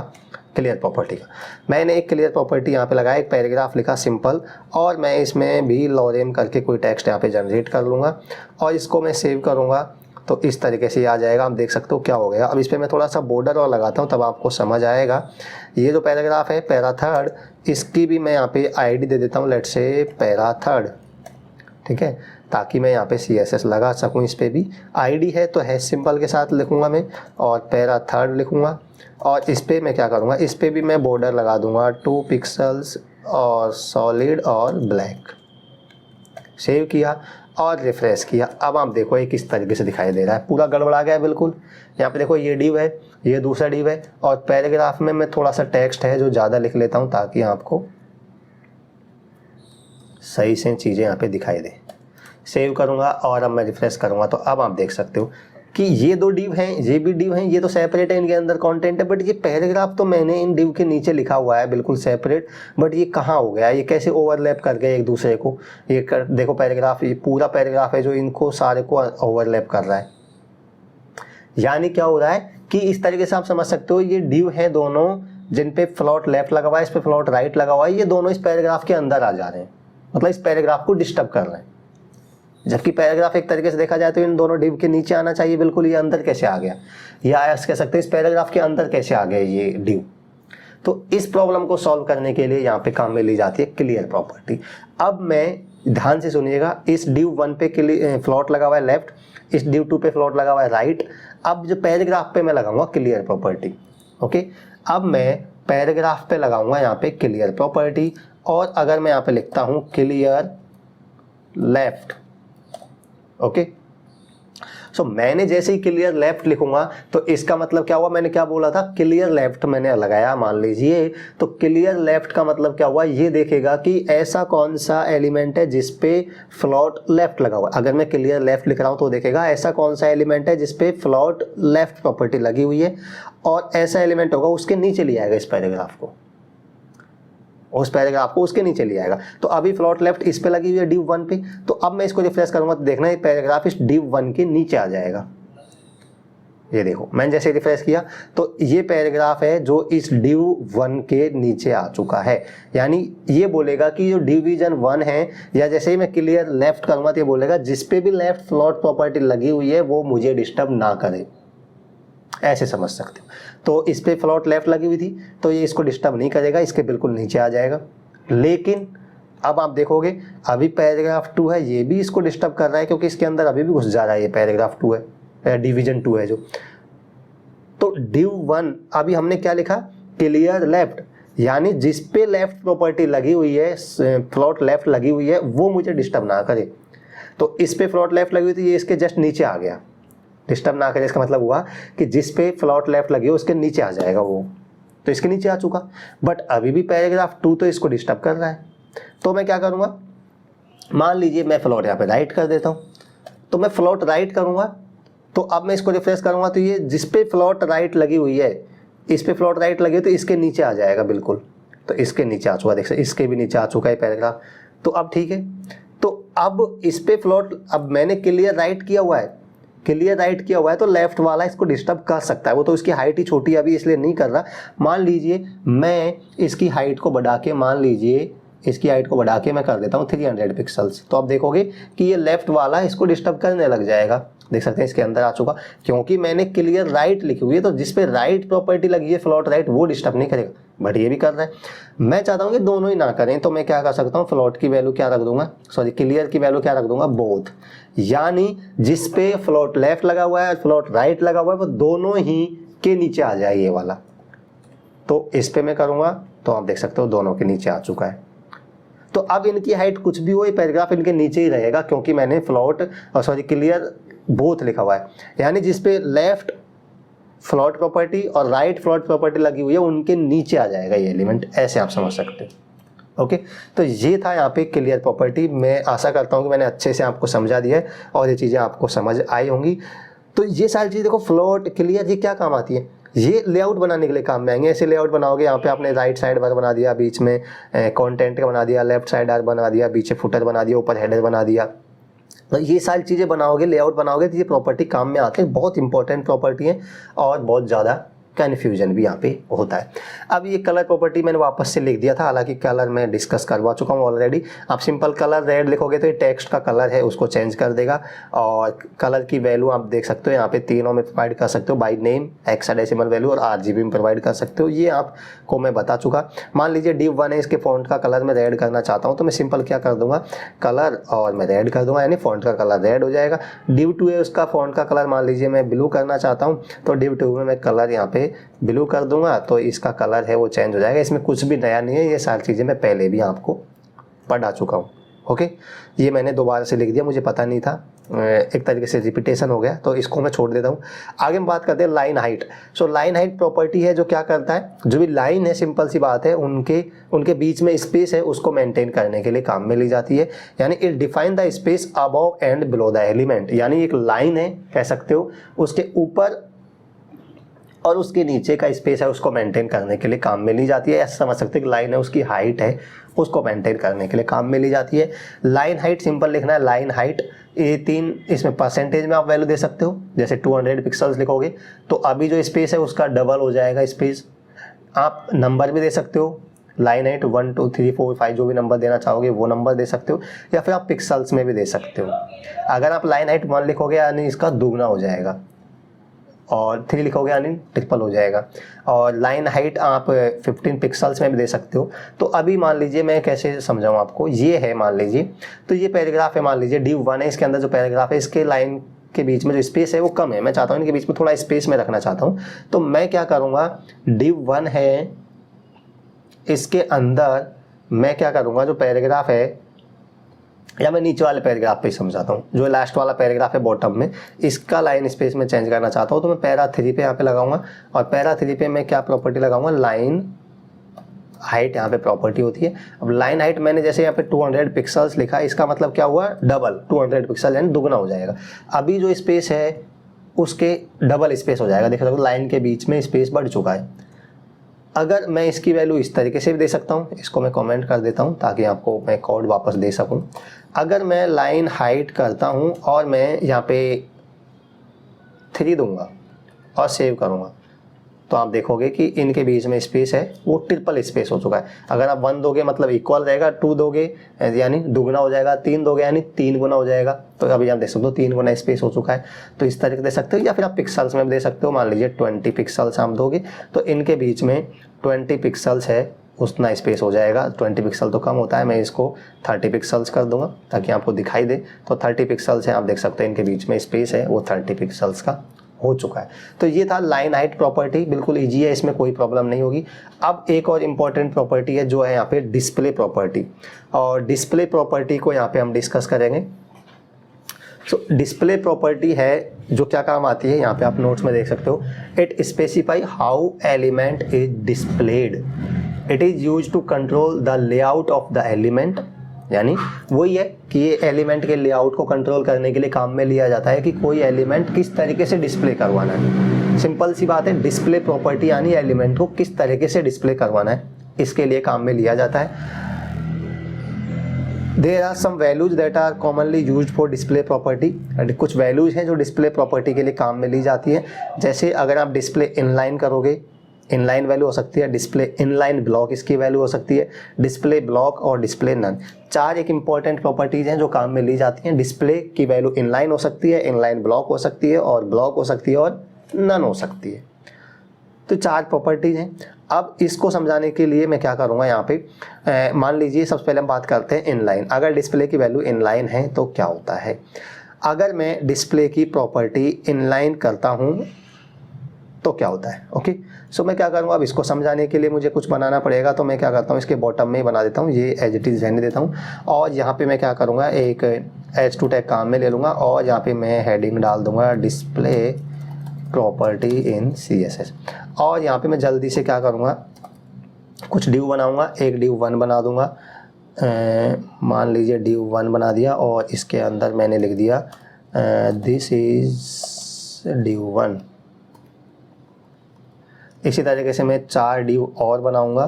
क्लियर प्रॉपर्टी का। मैंने एक क्लियर प्रॉपर्टी यहाँ पे लगाया, एक पैराग्राफ लिखा सिंपल, और मैं इसमें भी लॉरेम करके कोई टेक्स्ट यहाँ पे जनरेट कर लूँगा और इसको मैं सेव करूँगा। तो इस तरीके से आ जाएगा। आप देख सकते हो क्या हो गया। अब इस पर मैं थोड़ा सा बॉर्डर और लगाता हूँ, तब आपको समझ आएगा। ये जो पैराग्राफ है पैरा थर्ड, इसकी भी मैं यहाँ पे आईडी दे देता हूँ, लेट से पैरा थर्ड, ठीक है, ताकि मैं यहाँ पे CSS लगा सकूँ। इस पर भी आईडी है तो हैश सिंबल के साथ लिखूँगा मैं, और पैरा थर्ड लिखूँगा। और इस पर मैं क्या करूँगा, इस पर भी मैं बॉर्डर लगा दूँगा 2 पिक्सल्स और सॉलिड और ब्लैक। सेव किया और रिफ्रेश किया। अब आप देखो ये किस तरीके से दिखाई दे रहा है, पूरा गड़बड़ा गया है बिल्कुल। यहाँ पे देखो ये डिव है, ये दूसरा डिव है, और पैराग्राफ में मैं थोड़ा सा टेक्स्ट है जो ज़्यादा लिख लेता हूँ, ताकि आपको सही से चीज़ें यहाँ पे दिखाई दे। सेव करूँगा और अब मैं रिफ्रेश करूँगा। तो अब आप देख सकते हो कि ये दो डिव हैं, ये भी डिव हैं, ये तो सेपरेट है, इनके अंदर कंटेंट है, बट ये पैराग्राफ तो मैंने इन डिव के नीचे लिखा हुआ है बिल्कुल सेपरेट, बट ये कहाँ हो गया, ये कैसे ओवरलैप कर गए एक दूसरे को। ये देखो पैराग्राफ, ये पूरा पैराग्राफ है जो इनको सारे को ओवरलैप कर रहा है। यानी क्या हो रहा है कि इस तरीके से आप समझ सकते हो, ये डिव है दोनों, जिन पे फ्लोट लेफ्ट लगा हुआ है, इस पे फ्लोट राइट लगा हुआ है, ये दोनों इस पैराग्राफ के अंदर आ जा रहे हैं, मतलब इस पैराग्राफ को डिस्टर्ब कर रहे हैं। जबकि पैराग्राफ एक तरीके से देखा जाए तो इन दोनों डिव के नीचे आना चाहिए बिल्कुल, ये अंदर कैसे आ गया, या ऐसा कह सकते हैं इस पैराग्राफ के अंदर कैसे आ गए ये डिव। तो इस प्रॉब्लम को सॉल्व करने के लिए यहाँ पे काम में ली जाती है क्लियर प्रॉपर्टी। अब मैं ध्यान से सुनिएगा, इस डिव 1 पे फ्लोट लगा हुआ है लेफ्ट, इस डिव 2 पे फ्लोट लगा हुआ है राइट। अब जो पैराग्राफ पे मैं लगाऊंगा क्लियर प्रॉपर्टी, ओके। अब मैं पैराग्राफ पे लगाऊंगा यहाँ पे क्लियर प्रॉपर्टी, और अगर मैं यहाँ पे लिखता हूँ क्लियर लेफ्ट, ओके। सो मैंने जैसे ही क्लियर लेफ्ट लिखूंगा तो इसका मतलब क्या हुआ, मैंने क्या बोला था, क्लियर लेफ्ट मैंने लगाया मान लीजिए, तो क्लियर लेफ्ट का मतलब क्या हुआ, ये देखेगा कि ऐसा कौन सा एलिमेंट है जिसपे फ्लोट लेफ्ट लगा हुआ है। अगर मैं क्लियर लेफ्ट लिख रहा हूं तो देखेगा ऐसा कौन सा एलिमेंट है जिसपे फ्लोट लेफ्ट प्रॉपर्टी लगी हुई है, और ऐसा एलिमेंट होगा उसके नीचे ले आएगा इस पैराग्राफ को, उस पैराग्राफ को उसके नीचे ले आएगा। तो अभी फ्लोट लेफ्ट इस पे लगी हुई है डिव 1 पे, तो अब मैं इसको रिफ्रेश करूंगा तो देखना ये पैराग्राफ इस डिव 1 के नीचे आ जाएगा, ये देखो मैंने जैसे रिफ्रेश किया तो ये पैराग्राफ है जो इस div 1 के नीचे आ चुका है। यानी ये बोलेगा कि जो डिवीजन 1 है, या जैसे ही मैं क्लियर लेफ्ट करूंगा तो ये बोलेगा जिस पे भी लेफ्ट फ्लोट प्रॉपर्टी लगी हुई है वो मुझे डिस्टर्ब ना करे, ऐसे समझ सकते हो। तो इस पे फ्लोट लेफ्ट लगी हुई थी तो ये इसको डिस्टर्ब नहीं करेगा, इसके बिल्कुल नीचे आ जाएगा। लेकिन अब आप देखोगे अभी पैराग्राफ 2 है, ये भी इसको डिस्टर्ब कर रहा है क्योंकि इसके अंदर अभी भी घुस जा रहा है। ये पैराग्राफ 2 है, डिवीजन 2 है जो। तो div 1 अभी हमने क्या लिखा, क्लियर लेफ्ट, यानी जिस पे लेफ्ट प्रॉपर्टी लगी हुई है, फ्लोट लेफ्ट लगी हुई है, वो मुझे डिस्टर्ब ना करे। तो इस पे फ्लोट लेफ्ट लगी हुई थी, ये इसके जस्ट नीचे आ गया, डिस्टर्ब ना करे। इसका मतलब हुआ कि जिस पे फ्लोट लेफ्ट लगी हो उसके नीचे आ जाएगा वो, तो इसके नीचे आ चुका। बट अभी भी पैराग्राफ 2 तो इसको डिस्टर्ब कर रहा है। तो मैं क्या करूँगा, मान लीजिए मैं फ्लोट यहाँ पे राइट कर देता हूँ। तो मैं फ्लोट राइट करूँगा तो अब मैं इसको रिफ्रेश करूँगा तो ये जिस पे फ्लोट राइट लगी हुई है, इस पे फ्लोट राइट लगी है तो इसके नीचे आ जाएगा बिल्कुल। तो इसके नीचे आ चुका, देख सकते इसके भी नीचे आ चुका है पैराग्राफ। तो अब ठीक है, तो अब इस पे फ्लोट, अब मैंने क्लियर राइट किया हुआ है, क्लियर राइट किया हुआ है तो लेफ्ट वाला इसको डिस्टर्ब कर सकता है। वो तो इसकी हाइट ही छोटी है अभी, इसलिए नहीं कर रहा। मान लीजिए मैं इसकी हाइट को बढ़ा के, मान लीजिए इसकी हाइट को बढ़ा के मैं कर देता हूँ 300 पिक्सल्स। तो आप देखोगे कि ये लेफ्ट वाला इसको डिस्टर्ब करने लग जाएगा। देख सकते हैं इसके अंदर आ चुका, क्योंकि मैंने क्लियर राइट लिखी हुई है। तो जिस पे राइट प्रॉपर्टी लगी है फ्लोट राइट, वो डिस्टर्ब नहीं करेगा, बट ये भी कर रहा है। मैं चाहता हूँ कि दोनों ही ना करें, तो मैं क्या कर सकता हूँ, फ्लोट की वैल्यू क्या रख दूंगा, सॉरी क्लियर की वैल्यू क्या रख दूंगा, बोथ। यानी जिस पे फ्लोट लेफ्ट लगा हुआ है, फ्लोट राइट लगा हुआ है, वो दोनों ही के नीचे आ जाए ये वाला। तो इस पे मैं करूँगा तो आप देख सकते हो दोनों के नीचे आ चुका है। तो अब इनकी हाइट कुछ भी हो, ये पैराग्राफ इनके नीचे ही रहेगा, क्योंकि मैंने फ्लोट और सॉरी क्लियर बोथ लिखा हुआ है। यानी जिस पे लेफ्ट फ्लोट प्रॉपर्टी और राइट फ्लोट प्रॉपर्टी लगी हुई है उनके नीचे आ जाएगा ये एलिमेंट, ऐसे आप समझ सकते हो। ओके, तो ये था यहाँ पे क्लियर प्रॉपर्टी। मैं आशा करता हूँ कि मैंने अच्छे से आपको समझा दिया है और ये चीज़ें आपको समझ आई होंगी। तो ये सारी चीज़ देखो, फ्लोट क्लियर ये क्या काम आती है, ये लेआउट बनाने के लिए काम में आएंगे। ऐसे लेआउट बनाओगे, यहाँ पे आपने राइट साइड बार बना दिया, बीच में कंटेंट का बना दिया, लेफ्ट साइड बार बना दिया, पीछे फुटर बना दिया, ऊपर हेडर बना दिया। तो ये सारी चीज़ें बनाओगे, लेआउट बनाओगे, तो ये प्रॉपर्टी काम में आते हैं। बहुत इंपॉर्टेंट प्रॉपर्टी है और बहुत ज़्यादा कन्फ्यूजन भी यहाँ पे होता है। अब ये कलर प्रॉपर्टी मैंने वापस से लिख दिया था, हालांकि कलर मैं डिस्कस करवा चुका हूँ ऑलरेडी। आप सिंपल कलर रेड लिखोगे तो ये टेक्स्ट का कलर है उसको चेंज कर देगा। और कलर की वैल्यू आप देख सकते हो यहाँ पे तीनों में प्रोवाइड कर सकते हो, बाई नेम, हेक्साडेसिमल वैल्यू और RGB में प्रोवाइड कर सकते हो। ये आपको मैं बता चुका। मान लीजिए div 1 है, इसके फॉन्ट का कलर मैं रेड करना चाहता हूँ तो मैं सिंपल क्या कर दूंगा, कलर और मैं रेड कर दूंगा, यानी फॉन्ट का कलर रेड हो जाएगा। div 2 है, उसका फॉन्ट का कलर मान लीजिए मैं ब्लू करना चाहता हूँ तो div 2 में मैं कलर यहाँ पे ब्लू कर दूंगा तो इसका कलर है वो चेंज हो जाएगा। इसमें कुछ भी नया नहीं है, ये सारी चीज़ें मैं पहले भी आपको पढ़ा चुका हूँ। ओके, ये मैंने दोबारा से लिख दिया, मुझे पता नहीं था, एक तरीके से रिपीटेशन हो गया, तो इसको मैं छोड़ देता हूँ। आगे हम बात करते हैं line height. So line height property है जो क्या करता है, जो भी लाइन है, सिंपल सी बात है, उनके बीच में स्पेस है उसको मेंटेन करने के लिए काम में ली जाती है। यानी it define the space above and below the element. यानी एक लाइन है, कह सकते हो, उसके ऊपर और उसके नीचे का स्पेस है उसको मेंटेन करने के लिए काम में ली जाती है। ऐसा समझ सकते हैं कि लाइन है, उसकी हाइट है, उसको मेंटेन करने के लिए काम में ली जाती है। लाइन हाइट सिंपल लिखना है, लाइन हाइट ये 3, इसमें परसेंटेज में आप वैल्यू दे सकते हो। जैसे 200 पिक्सल्स लिखोगे तो अभी जो स्पेस है उसका डबल हो जाएगा स्पेस। आप नंबर भी दे सकते हो, लाइन हाइट 1 2 3 4 5 जो भी नंबर देना चाहोगे वो नंबर दे सकते हो, या फिर आप पिक्सल्स में भी दे सकते हो। अगर आप लाइन हाइट 1 लिखोगे यानी इसका दुगना हो जाएगा, और 3 लिखोगे यानी ट्रिपल हो जाएगा। और लाइन हाइट आप 15 पिक्सल्स में भी दे सकते हो। तो अभी मान लीजिए मैं कैसे समझाऊँ आपको, ये है मान लीजिए, तो ये पैराग्राफ है, मान लीजिए div 1 है, इसके अंदर जो पैराग्राफ है इसके लाइन के बीच में जो स्पेस है वो कम है, मैं चाहता हूँ इनके बीच में थोड़ा स्पेस में रखना चाहता हूँ। तो मैं क्या करूँगा, div 1 है, इसके अंदर मैं क्या करूँगा, जो पैराग्राफ है, या मैं नीचे वाले पैराग्राफ पे समझाता हूँ, जो लास्ट वाला पैराग्राफ है बॉटम में, इसका लाइन स्पेस में चेंज करना चाहता हूँ तो मैं पैरा 3 पे यहाँ पे लगाऊंगा। और पैरा 3 पे मैं क्या प्रॉपर्टी लगाऊंगा, लाइन हाइट यहाँ पे प्रॉपर्टी होती है। अब लाइन हाइट मैंने जैसे यहाँ पे 200 पिक्सल्स लिखा, इसका मतलब क्या हुआ, डबल 200 पिक्सल यानी दुगना हो जाएगा। अभी जो स्पेस है उसके डबल स्पेस हो जाएगा। देख सकते हो लाइन के बीच में स्पेस बढ़ चुका है। अगर मैं इसकी वैल्यू इस तरीके से भी दे सकता हूँ, इसको मैं कमेंट कर देता हूँ ताकि आपको मैं कोड वापस दे सकूँ। अगर मैं लाइन हाइट करता हूँ और मैं यहाँ पे 3 दूंगा और सेव करूँगा तो आप देखोगे कि इनके बीच में स्पेस है वो ट्रिपल स्पेस हो चुका है। अगर आप 1 दोगे मतलब इक्वल रहेगा, 2 दोगे यानी दुगना हो जाएगा, 3 दोगे यानी 3 गुना हो जाएगा। तो अभी आप देख सकते हो 3 गुना स्पेस हो चुका है। तो इस तरीके दे सकते हो, या फिर आप पिक्सल्स में दे सकते हो। मान लीजिए 20 पिक्सल्स आप दोगे तो इनके बीच में 20 पिक्सल्स है उतना स्पेस हो जाएगा। 20 पिक्सल तो कम होता है, मैं इसको 30 पिक्सल्स कर दूंगा ताकि आपको दिखाई दे। तो 30 पिक्सल्स है, आप देख सकते हैं इनके बीच में स्पेस है वो 30 पिक्सल्स का हो चुका है। तो ये था लाइन हाइट प्रॉपर्टी, बिल्कुल इजी है, इसमें कोई प्रॉब्लम नहीं होगी। अब एक और इम्पॉर्टेंट प्रॉपर्टी है जो है यहाँ पे डिस्प्ले प्रॉपर्टी, और डिस्प्ले प्रॉपर्टी को यहाँ पे हम डिस्कस करेंगे। सो डिस्प्ले प्रॉपर्टी है जो क्या काम आती है, यहाँ पे आप नोट्स में देख सकते हो। It specify how element is displayed, it is use to control the layout of the element. यानी वही है कि ये एलिमेंट के लेआउट को कंट्रोल करने के लिए काम में लिया जाता है कि कोई एलिमेंट किस तरीके से डिस्प्ले करवाना है। सिंपल सी बात है, डिस्प्ले प्रॉपर्टी यानी एलिमेंट को किस तरीके से डिस्प्ले करवाना है, इसके लिए काम में लिया जाता है। There are some values that are commonly used for display property. कुछ वैल्यूज हैं जो डिस्प्ले प्रॉपर्टी के लिए काम में ली जाती है। जैसे अगर आप डिस्प्ले इनलाइन करोगे, इनलाइन वैल्यू हो सकती है, डिस्प्ले इनलाइन ब्लॉक इसकी वैल्यू हो सकती है, डिस्प्ले ब्लॉक और डिस्प्ले नन। 4 एक इंपॉर्टेंट प्रॉपर्टीज हैं जो काम में ली जाती हैं। डिस्प्ले की वैल्यू इनलाइन हो सकती है, इनलाइन ब्लॉक हो सकती है, और ब्लॉक हो सकती है, और नन हो सकती है। तो 4 प्रॉपर्टीज हैं। अब इसको समझाने के लिए मैं क्या करूँगा यहाँ पे, मान लीजिए सबसे पहले हम बात करते हैं इनलाइन। अगर डिस्प्ले की वैल्यू इनलाइन है तो क्या होता है। अगर मैं डिस्प्ले की प्रॉपर्टी इनलाइन करता हूँ तो क्या होता है। ओके, सो मैं क्या करूँगा, अब इसको समझाने के लिए मुझे कुछ बनाना पड़ेगा। तो मैं क्या करता हूँ, इसके बॉटम में ही बना देता हूँ, ये एज इट इज़ रहने देता हूँ। और यहाँ पे मैं क्या करूँगा, एक H2 टैग काम में ले लूँगा और यहाँ पे मैं हेडिंग डाल दूँगा डिस्प्ले प्रॉपर्टी इन CSS। और यहाँ पे मैं जल्दी से क्या करूँगा, कुछ div बनाऊँगा, एक div 1 बना दूँगा। मान लीजिए div 1 बना दिया और इसके अंदर मैंने लिख दिया दिस इज़ div 1। इसी तरीके से मैं 4 div और बनाऊंगा,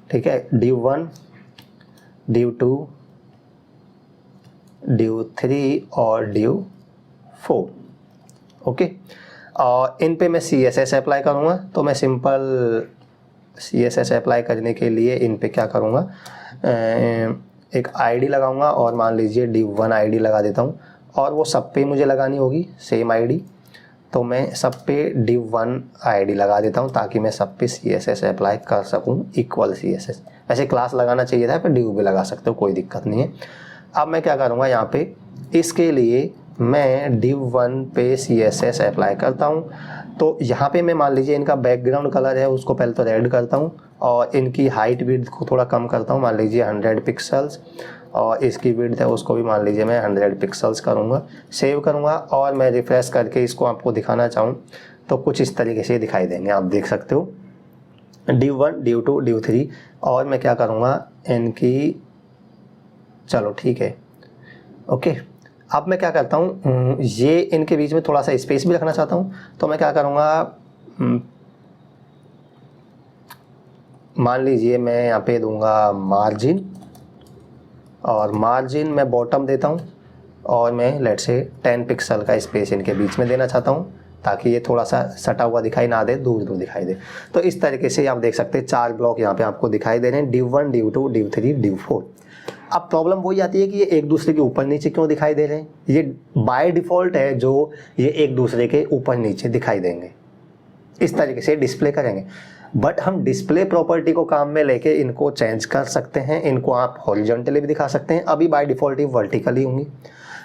ठीक है। div 1, div 2, div 3 और div 4। ओके, और इन पे मैं CSS अप्लाई करूँगा। तो मैं सिंपल CSS अप्लाई करने के लिए इन पे क्या करूँगा, एक ID लगाऊंगा और मान लीजिए div 1 ID लगा देता हूँ, और वो सब पे मुझे लगानी होगी सेम ID। तो मैं सब पे div 1 ID लगा देता हूँ ताकि मैं सब पे CSS अप्लाई कर सकूँ, इक्वल CSS। ऐसे क्लास लगाना चाहिए था, पर div भी लगा सकते हो, कोई दिक्कत नहीं है। अब मैं क्या करूँगा, यहाँ पे इसके लिए मैं div 1 पे CSS अप्लाई करता हूँ। तो यहाँ पे मैं मान लीजिए इनका बैकग्राउंड कलर है उसको पहले तो रेड करता हूँ, और इनकी हाइट विड्थ को थोड़ा कम करता हूँ, मान लीजिए 100 पिक्सल्स, और इसकी विड्थ है उसको भी मान लीजिए मैं 100 पिक्सल्स करूँगा। सेव करूँगा और मैं रिफ्रेश करके इसको आपको दिखाना चाहूँ तो कुछ इस तरीके से दिखाई देंगे, आप देख सकते हो div 1, div 2, div 3। और मैं क्या करूँगा, इनकी, चलो ठीक है, ओके। अब मैं क्या करता हूँ, ये इनके बीच में थोड़ा सा स्पेस भी रखना चाहता हूँ। तो मैं क्या करूँगा, मान लीजिए मैं यहाँ पे दूंगा मार्जिन, और मार्जिन मैं बॉटम देता हूँ, और मैं लेट से 10 पिक्सल का स्पेस इनके बीच में देना चाहता हूँ ताकि ये थोड़ा सा सटा हुआ दिखाई ना दे, दूर दूर दिखाई दे। तो इस तरीके से आप देख सकते हैं 4 ब्लॉक यहाँ पे आपको दिखाई दे रहे हैं, div 1, div 2, div 3, div 4। अब प्रॉब्लम वही आती है कि ये एक दूसरे के ऊपर नीचे क्यों दिखाई दे रहे हैं। ये बाय डिफ़ॉल्ट है जो ये एक दूसरे के ऊपर नीचे दिखाई देंगे, इस तरीके से डिस्प्ले करेंगे। बट हम डिस्प्ले प्रॉपर्टी को काम में लेके इनको चेंज कर सकते हैं। इनको आप हॉरिजॉन्टली भी दिखा सकते हैं, अभी बाय डिफ़ॉल्ट ही वर्टिकली होंगी।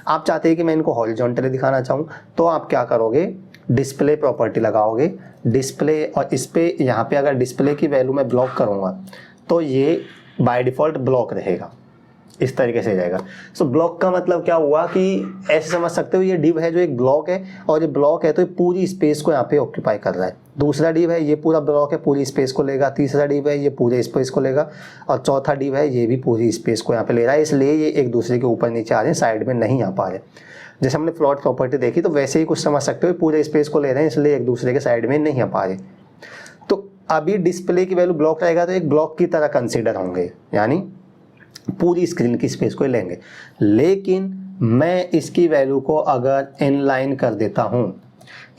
आप चाहते हैं कि मैं इनको हॉरिजॉन्टली दिखाना चाहूँ तो आप क्या करोगे, डिस्प्ले प्रॉपर्टी लगाओगे, डिस्प्ले, और इस पे यहाँ पे अगर डिस्प्ले की वैल्यू मैं ब्लॉक करूँगा तो ये बाय डिफ़ॉल्ट ब्लॉक रहेगा, इस तरीके से जाएगा। सो ब्लॉक का मतलब क्या हुआ कि ऐसे समझ सकते हो, ये div है जो एक ब्लॉक है, और ये ब्लॉक है तो ये पूरी स्पेस को यहाँ पे ऑक्यूपाई कर रहा है। दूसरा div है, ये पूरा ब्लॉक है, पूरी स्पेस को लेगा। तीसरा div है, ये पूरे स्पेस को लेगा, और चौथा div है, ये भी पूरी स्पेस को यहाँ पे ले रहा है। इसलिए ये एक दूसरे के ऊपर नीचे आ रहे हैं, साइड में नहीं आ पा रहे। जैसे हमने फ्लोट प्रॉपर्टी देखी तो वैसे ही कुछ समझ सकते हो, पूरे स्पेस को ले रहे हैं इसलिए एक दूसरे के साइड में नहीं आ पा रहे। तो अभी डिस्प्ले की वैल्यू ब्लॉक रहेगा तो एक ब्लॉक की तरह कंसिडर होंगे, यानी पूरी स्क्रीन की स्पेस को लेंगे। लेकिन मैं इसकी वैल्यू को अगर इनलाइन कर देता हूँ,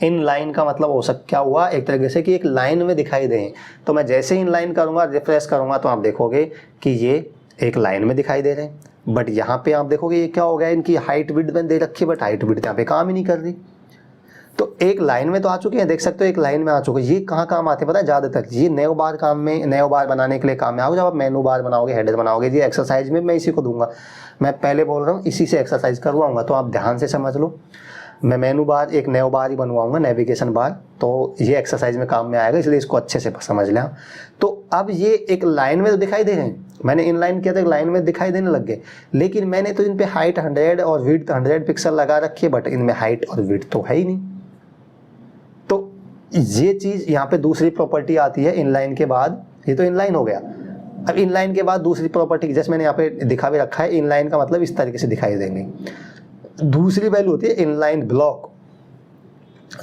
इन लाइन का मतलब हो सकता क्या हुआ, एक तरीके से कि एक लाइन में दिखाई दें। तो मैं जैसे ही इन लाइन करूँगा, रिफ्रेश करूँगा, तो आप देखोगे कि ये एक लाइन में दिखाई दे रहे हैं। बट यहाँ पे आप देखोगे ये क्या हो गया, इनकी हाइट विड्थ में दे रखी है, बट हाइट विड्थ यहाँ पे काम ही नहीं कर रही। तो एक लाइन में तो आ चुके हैं, देख सकते हो एक लाइन में आ चुके हैं। ये कहाँ काम आते हैं पता है, ज़्यादातर ये नेव बार काम में, नेव बार बनाने के लिए काम में आओगे। जब आप मेनू बार बनाओगे, हेडर बनाओगे, ये एक्सरसाइज में मैं इसी को दूंगा। मैं पहले बोल रहा हूँ इसी से एक्सरसाइज करवाऊंगा, तो आप ध्यान से समझ लो। मैं मेनू बार एक नेव बार ही बनवाऊंगा, नेविगेशन बार, तो ये एक्सरसाइज में काम में आएगा, इसलिए इसको अच्छे से समझ लें। तो अब ये एक लाइन में तो दिखाई दे रहे हैं, मैंने इन लाइन किया तो एक लाइन में दिखाई देने लग गए, लेकिन मैंने तो इन पे हाइट 100 और विड्थ 100 पिक्सल लगा रखी है, बट इनमें हाइट और विड्थ तो है ही नहीं। तो ये चीज़ यहाँ पे दूसरी प्रॉपर्टी आती है इनलाइन के बाद। ये तो इनलाइन हो गया। अब इनलाइन के बाद दूसरी प्रॉपर्टी, जैसे मैंने यहाँ पे दिखा भी रखा है, इनलाइन का मतलब इस तरीके से दिखाई देंगे। दूसरी वैल्यू होती है इनलाइन ब्लॉक।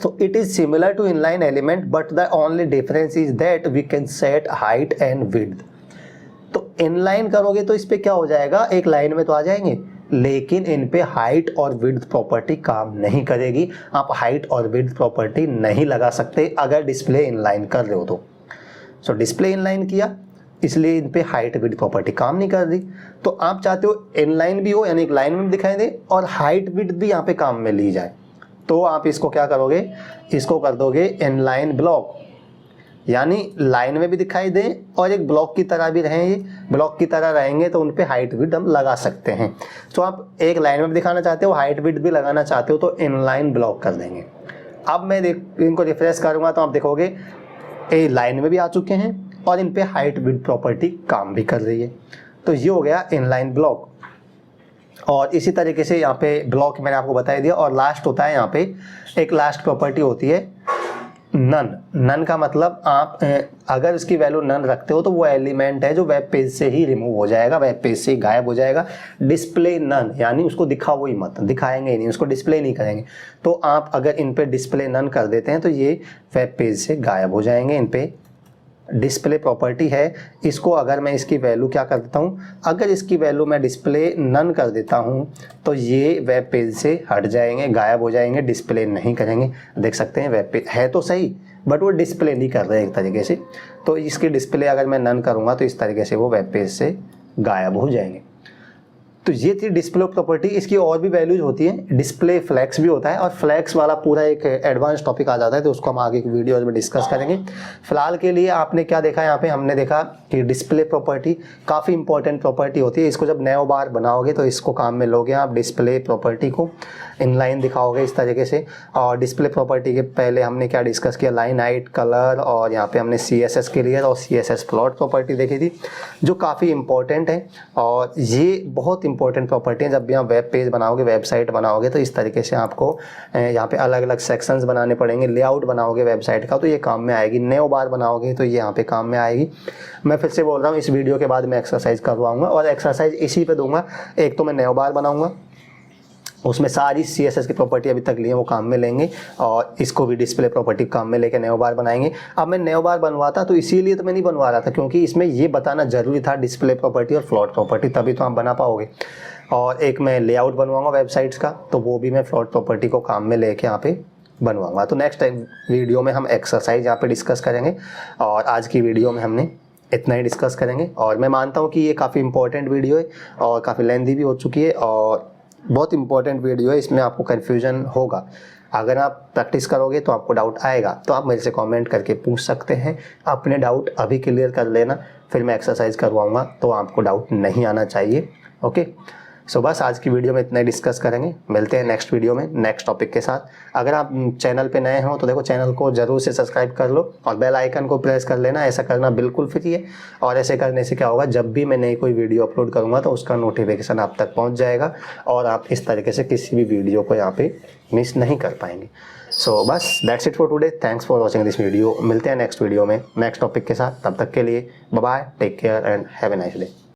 तो it is similar to inline element, but the only difference is that we can set height and width. तो इनलाइन करोगे तो इस पे क्या हो जाएगा, एक लाइन में तो आ जाएंगे, लेकिन इन पे हाइट और विड्थ प्रॉपर्टी काम नहीं करेगी। आप हाइट और विड्थ प्रॉपर्टी नहीं लगा सकते अगर डिस्प्ले इनलाइन कर रहे हो तो। सो डिस्प्ले इनलाइन किया, इसलिए इन पे हाइट विड्थ प्रॉपर्टी काम नहीं कर रही। तो आप चाहते हो इनलाइन भी हो, यानी एक लाइन में दिखाई दे, और हाइट विड्थ भी यहाँ पे काम में ली जाए। तो आप इसको क्या करोगे, इसको कर दोगे इनलाइन ब्लॉक, यानी लाइन में भी दिखाई दे और एक ब्लॉक की तरह भी रहें। ये ब्लॉक की तरह रहेंगे तो उन पे हाइट विड्थ हम लगा सकते हैं। तो आप एक लाइन में भी दिखाना चाहते हो, हाइट विड्थ भी लगाना चाहते हो, तो इनलाइन ब्लॉक कर देंगे। अब मैं इनको रिफ्रेश करूँगा तो आप देखोगे ये लाइन में भी आ चुके हैं और इन पे हाइट विड्थ प्रॉपर्टी काम भी कर रही है। तो ये हो गया इनलाइन ब्लॉक। और इसी तरीके से यहाँ पे ब्लॉक मैंने आपको बता दिया। और लास्ट होता है यहाँ पे एक लास्ट प्रॉपर्टी होती है नन। नन का मतलब आप अगर इसकी वैल्यू नन रखते हो तो वो एलिमेंट है जो वेब पेज से ही रिमूव हो जाएगा, वेब पेज से ही गायब हो जाएगा। डिस्प्ले नन, यानी उसको दिखाओ ही मत, दिखाएंगे ही नहीं, उसको डिस्प्ले नहीं करेंगे। तो आप अगर इन पे डिस्प्ले नन कर देते हैं तो ये वेब पेज से गायब हो जाएंगे। इन पे डिस्प्ले प्रॉपर्टी है, इसको अगर मैं इसकी वैल्यू क्या कर देता हूँ, अगर इसकी वैल्यू मैं डिस्प्ले नन कर देता हूँ तो ये वेब पेज से हट जाएंगे, गायब हो जाएंगे, डिस्प्ले नहीं करेंगे। देख सकते हैं वेब पेज है तो सही, बट वो डिस्प्ले नहीं कर रहे एक तरीके से। तो इसकी डिस्प्ले अगर मैं नन करूँगा तो इस तरीके से वो वेब पेज से गायब हो जाएंगे। तो ये थी डिस्प्ले प्रॉपर्टी। इसकी और भी वैल्यूज होती हैं, डिस्प्ले फ्लैक्स भी होता है, और फ्लैक्स वाला पूरा एक एडवांस टॉपिक आ जाता है, तो उसको हम आगे की वीडियोज में डिस्कस करेंगे। फिलहाल के लिए आपने क्या देखा, यहाँ पे हमने देखा कि डिस्प्ले प्रॉपर्टी काफ़ी इंपॉर्टेंट प्रॉपर्टी होती है। इसको जब नया बार बनाओगे तो इसको काम में लोगे आप, डिस्प्ले प्रॉपर्टी को इनलाइन दिखाओगे इस तरीके से। और डिस्प्ले प्रॉपर्टी के पहले हमने क्या डिस्कस किया, लाइन हाइट, कलर, और यहाँ पे हमने CSS क्लियर और CSS प्लॉट प्रॉपर्टी देखी थी, जो काफ़ी इंपॉर्टेंट है। और ये बहुत इंपॉर्टेंट प्रॉपर्टी है। जब भी आप वेब पेज बनाओगे, वेबसाइट बनाओगे, तो इस तरीके से आपको यहाँ पे अलग अलग सेक्शंस बनाने पड़ेंगे। लेआउट बनाओगे वेबसाइट का तो ये काम में आएगी, नेव बार बनाओगे तो ये यहाँ पे काम में आएगी। मैं फिर से बोल रहा हूँ, इस वीडियो के बाद मैं एक्सरसाइज करवाऊँगा, और एक्सरसाइज इसी पे दूंगा। एक तो मैं नेव बार बनाऊँगा, उसमें सारी CSS की प्रॉपर्टी अभी तक ली है वो काम में लेंगे, और इसको भी डिस्प्ले प्रॉपर्टी काम में लेके नेव बार बनाएंगे। अब मैं नेव बार बनवाता तो इसीलिए तो मैं नहीं बनवा रहा था, क्योंकि इसमें ये बताना जरूरी था डिस्प्ले प्रॉपर्टी और फ्लोट प्रॉपर्टी, तभी तो आप बना पाओगे। और एक मैं लेआउट बनवाऊंगा वेबसाइट्स का, तो वो भी मैं फ्लोट प्रॉपर्टी को काम में लेके यहाँ पे बनवाऊंगा। तो नेक्स्ट वीडियो में हम एक्सरसाइज यहाँ पे डिस्कस करेंगे, और आज की वीडियो में हमने इतना ही डिस्कस करेंगे। और मैं मानता हूँ कि ये काफ़ी इंपॉर्टेंट वीडियो है और काफ़ी लेंथी भी हो चुकी है, और बहुत इंपॉर्टेंट वीडियो है। इसमें आपको कन्फ्यूजन होगा, अगर आप प्रैक्टिस करोगे तो आपको डाउट आएगा, तो आप मेरे से कमेंट करके पूछ सकते हैं। अपने डाउट अभी क्लियर कर लेना, फिर मैं एक्सरसाइज करवाऊंगा तो आपको डाउट नहीं आना चाहिए। ओके, सो बस आज की वीडियो में इतना ही डिस्कस करेंगे। मिलते हैं नेक्स्ट वीडियो में नेक्स्ट टॉपिक के साथ। अगर आप चैनल पे नए हो तो देखो, चैनल को जरूर से सब्सक्राइब कर लो और बेल आइकन को प्रेस कर लेना। ऐसा करना बिल्कुल फ्री है, और ऐसे करने से क्या होगा, जब भी मैं नई कोई वीडियो अपलोड करूँगा तो उसका नोटिफिकेशन आप तक पहुँच जाएगा, और आप इस तरीके से किसी भी वीडियो को यहाँ पे मिस नहीं कर पाएंगे। सो बस that's it for today. Thanks for watching this video. मिलते हैं नेक्स्ट वीडियो में नेक्स्ट टॉपिक के साथ। तब तक के लिए bye bye, take care and have a nice day.